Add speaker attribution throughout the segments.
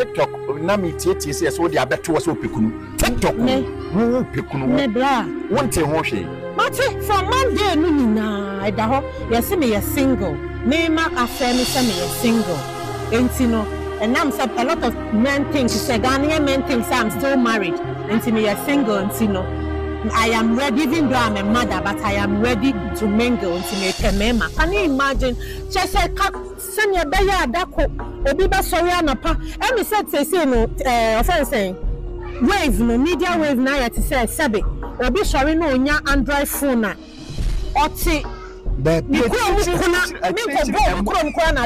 Speaker 1: TikTok na meatiest say so dey abeto so pekunu TikTok wo pekunu
Speaker 2: me bra
Speaker 1: wonte ho hwe
Speaker 2: mate from Monday no nyina ida ho yes me ye single me mark affair me say me ye single entino and I'm say a lot of men think say Ghanaian men think say I'm still married enti me ye single entino I am ready, even though I'm a mother, but I am ready to mingle until me kemema. Can you imagine? She said, "Send your baby adako, obiba sorry anapa." And me said, "Say no, offense saying wave no media wave na yet say sabi obi sorry no nya Android phone na oti."
Speaker 1: But
Speaker 2: me ko na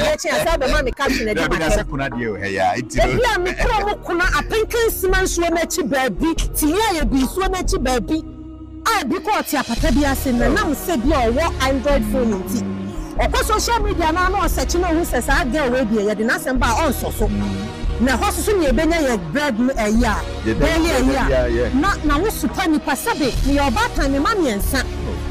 Speaker 2: let you say the mommy caption e dey my head.
Speaker 1: Kuna dey he ya itiro.
Speaker 2: Ebia me ko kuna apinkin siman so na chi baabi tiya ye bi so na chi baabi. I bi ko ti apata bi ase na nam se bi o wo Android phone nti. Oko social media na na o search no hu se sa girl we bi ye de na sem ba on so na ho so ne ebenya ye bread ya. Na wo super ni pasabe ni obata ni ma miensa.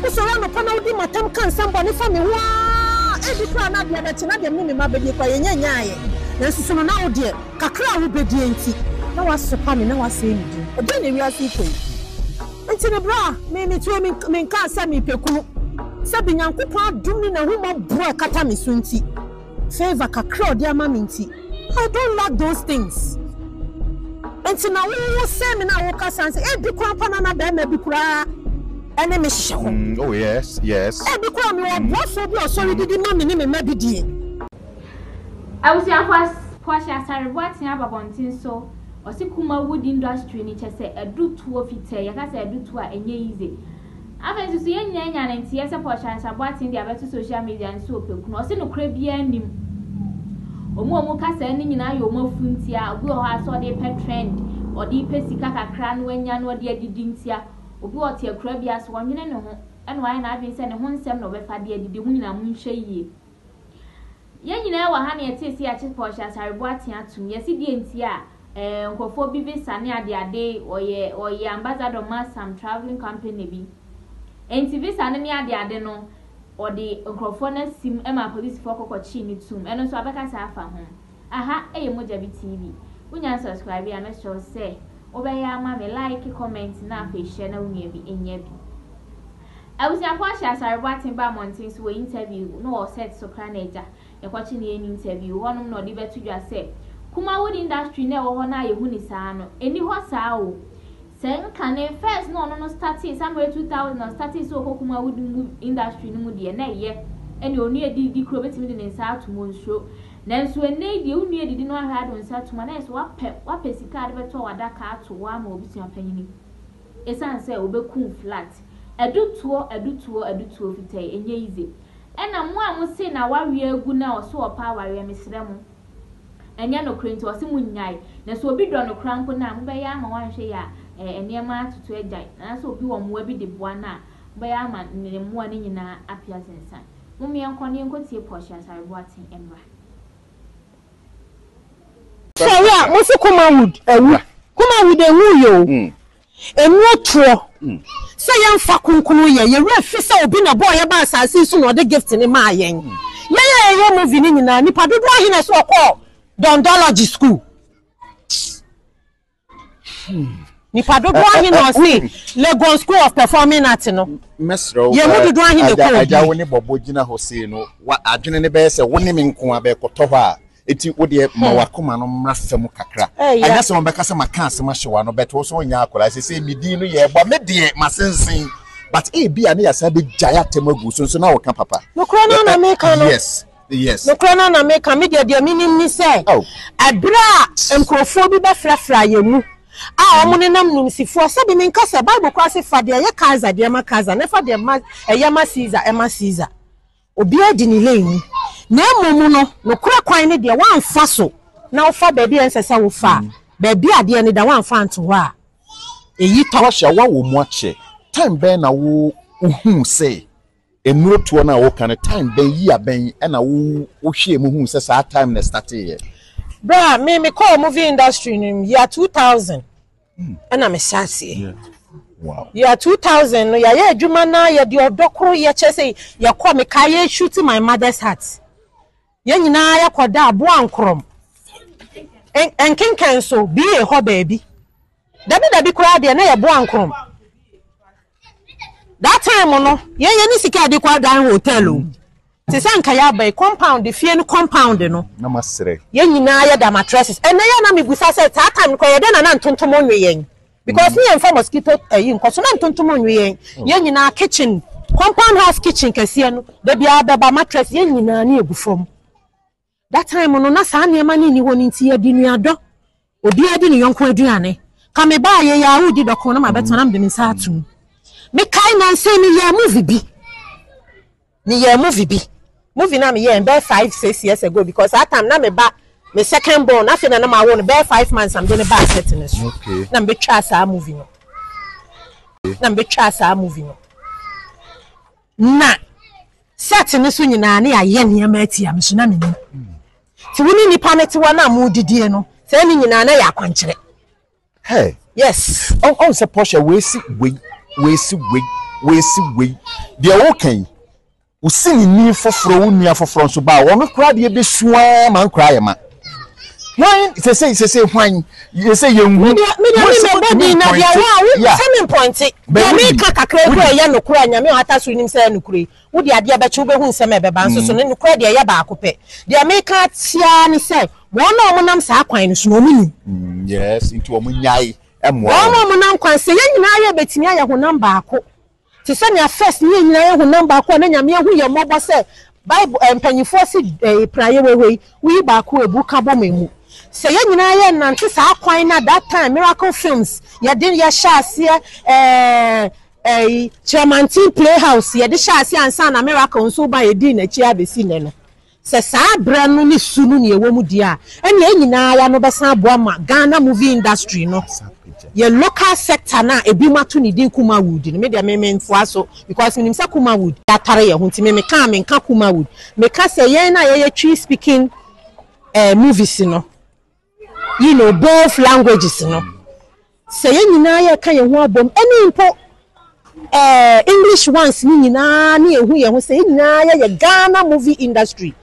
Speaker 2: So no pana udi matam kan somebody for me wa ebi kwa na de beti na de me ma bedi kwa yenya nyaaye na susu no na ode kakra wo bedi enti na wasopa me na wase mi obi na wi ase koi enti ne bra me tu me kan sa me pekunu sabi nyankopon adum ni na hu mo bro kata me sunti favor kakra ode ama me enti I don't like those things enti na wo say me na wo kasa say ebi kwa pana na be ma bi kura enemy show.
Speaker 1: Oh yes.
Speaker 2: Eh because me what so be sorry did mommy ni me mabidi.
Speaker 3: I was here for share what in ababontin so o si Kumawood industry ni che say edu tuo fite ya ka say edu tuo enye easy. Afa so yenya na nti ye say for share what in dia beto social media and so pekunu o si no kra bia nim. Omo ka say ni nyina yo mafunti a obi o ha so dey pe trend o dey pe sika kakra no anya no dey adidi ntia obi ote akura bia so wonwene ne ho ene wan na adwen se ne ho nsem na obefa de adidi hu nyina mu nhwe yie ye nyina wa ha na yetesi a chief Porsche asarebo atia atum yesi die ntia nkofo bi visa ne ade oye ambassador Masam traveling company bi enti visa ne ade no ode nkofo na sim ema police for kokochi ni tum eno so abeka sa afa ho aha eye Mogyabi TV unya subscribe ya na show say obeya ma me like comment na fa share na unya bi enya bi awusiafo ahia asarebo atimba mountain so interview no o set so kra na eja e kwachi na eni interview honum na odi betu dwa say Kumawood industry na wo ho na ye hu ni saa no eni ho saa o sen kane first no starting somewhere 2000 no starting so Kumawood industry no mu de na ye eni onu edi kro betimi de nsa atomo nso nanso ene de onu edi no ahwa do nsa atoma na so wape sika de beto wadaka ato wa ma obi tua panyini esan say obekun flat edutuo fitai enye easy ena mo a mo se na wawe agu na oso opa wawe mesre mo enya no krenti osi munyai na so obi do no krampo na mo be ya ma wanhwe ya enema atutu agyan na so obi wo mo abi de boa na be ya ma ne mo ani nyina apia sensan mo me enkotie Porsche asarebo atin emra
Speaker 2: so ya mo se Kumawood ewu yo enwotro say yan fa kunkunu ye refi say obi na boy ba asase so no de gift ni ma yen ye movie ni nyina nipa dodo ahina so ko Dondology school nipa dodo ahina o Lagos School of Performing Arts no
Speaker 1: mesro
Speaker 2: ye mu dodo ahina ko
Speaker 1: aja woni bobo gina ho se no adwene ne be se woni me nko abe koto ho a eti wode ma wakoma no mrafem kakra anya se won beka se maka asema hyewa no beto so nya akola se midi no ye bo me de masensen but bi ane ya sa be jaya temagu so na woka papa
Speaker 2: no krona na meka no
Speaker 1: yes
Speaker 2: no krona na meka me de minim ni se abra enkrofo bi be frafra ye mu a omo ne nam numsifo se bi menka se bible kwa se fa de ye kaza de ma kaza ne fa de ma eyama Caesar obi adi ni leni na momu no kura kwan ne de wanfa so na ofa baabi ensesa wo fa baabi ade ne da wanfa anto ho a eyi to
Speaker 1: hye wa wo mu ache time ben na wo hu say enuotuo na wo kan time ben yi aben na wo hwe mu hu say sa time na start here
Speaker 2: bra me call movie industry in year 2000 and I'm a sassy
Speaker 1: wow
Speaker 2: year 2000 no ya adwuma na ya de odokoro ye chese ya kwa me kai shoot my mother's heart ye nyina ya koda abo ankrom en kenkan so bi e ho baby dabi kura de na ye bo ankrom that time no ye ni sika de kwa dan hotel o te sanka ya bai compound fie no compound no
Speaker 1: na masere
Speaker 2: ye nyina ya da mattresses and na ya na me busa say that time ko ye de na ntontomo nwe yen because me for mosquito nkoso na ntontomo nwe yen ye nyina kitchen compound house kitchen kese no da bia beba mattress ye nyina na egufom that time no na sa na ma ni woni nti ye di nuado obi adi ni yonko aduane ka me ba ye ya udi doko na ma beto na mde nsa atum me kai na say ni ye movie bi movie na me ye be 5-6 years ago because that time na me ba me second born after na ma won be 5 months I'm doing back setting so
Speaker 1: okay
Speaker 2: na me twa sa movie no na set ni so nyina na ya ne ma atia me so na me ni ti woni ni paneti wa na mu didie no say ni nyina na ya kwankere
Speaker 1: hey
Speaker 2: yes
Speaker 1: on se Porsche we si de okay usini ni foforo wonua foforo so ba wo me kura de be suwa man kura ye ma why say why you say you
Speaker 2: me body na dia wa same point ya me kakakra go ya no kura nyame ata so nim say no kura wo de ade be chu be hu nsem ebe ba nso so no kura de ya ba akopɛ dia me ka tia ni say wo na nam sa kwan no so no mu
Speaker 1: yes into omu nyai emwo
Speaker 2: wo nam kwan say ya nyina ya betimi aya ho nam ba ako ti say na first ni nyina ya ho nam ba ako na nyame hu ye mobo say Bible empanyifo si praye we ba ako ebu ka bo memu say ya nyina ya nante sa kwan na that time Miracle Films ya din ya shase Chairman Playhouse ya de shase ansa na Miracle nso ba ye din na chi abesi ne no say sa bra no ni sunu ne ewo mu dia ene nyina ya no besa aboa ma Ghana movie industry no ye local sector na ebi mato ni din Kumawood ni me dia me mfua so because me nim say Kumawood ya tare ye ho nti me ka Kumawood me ka say ye na ye tree speaking movies no you know both languages no say ye nyina ye ka ye ho abom any impo English ones ni nyina na ehu ye ho say nyina ye Ghana movie industry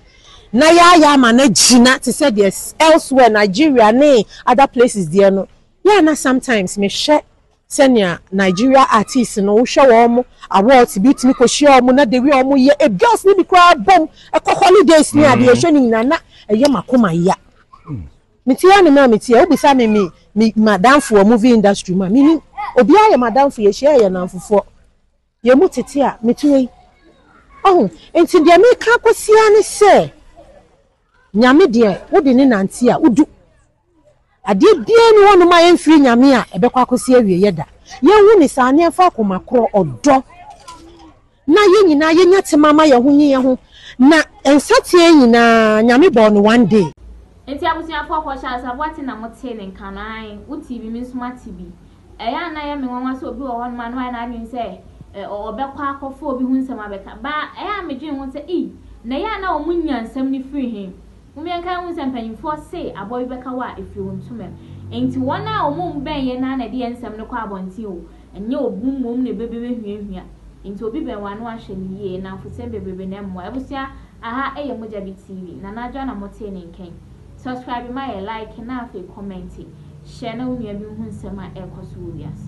Speaker 2: na ya ma na gina to say there's elsewhere Nigeria ne other places there no yeah na sometimes me share senior Nigeria artists no wo hwe wo mo awards beat me ko share mo na de we mo ye girls ni bi kwa bom holidays ni ade hwe ni na eye makoma ya metia ni ma metia obisa me madam for movie industry ma me obi aye madam for ye share ye na mfofo ye mu tete a metuwe enti de me ka kwasia ni se nyame de wo de ni nanti a udu ade bia ni wonu ma yemfiri nyame a ebekwa kwasia wie yeda ye hu ni sa ne fa komakro odo na ye nyina ye nyate mama ye hu ye hu na ensatie nyina nyame bo no one day
Speaker 3: enti abusia fo ko sha sa wati na motie ne kanan wo tv mi suma tv eya na ye me nwanwa so obi wo hon ma no na adwin se obekwa akofo obi hu nsem abeka ba eya medwin hu se na ya na omunya nsem ni free him umienka hu nsem panyimfo se aboy beka wa efi wontumem enti wona omum ben ye na de nsem ne kwa abonti o enye obum mom ne bebebe hwiahwia enti obi ben wa no ahwe ni ye na afuse bebebe na mmo ebusia aha eye Mogyabi TV na najo na motie ne nken subscribe my like na afi comment share na unua bi hu nsem a ekoso wias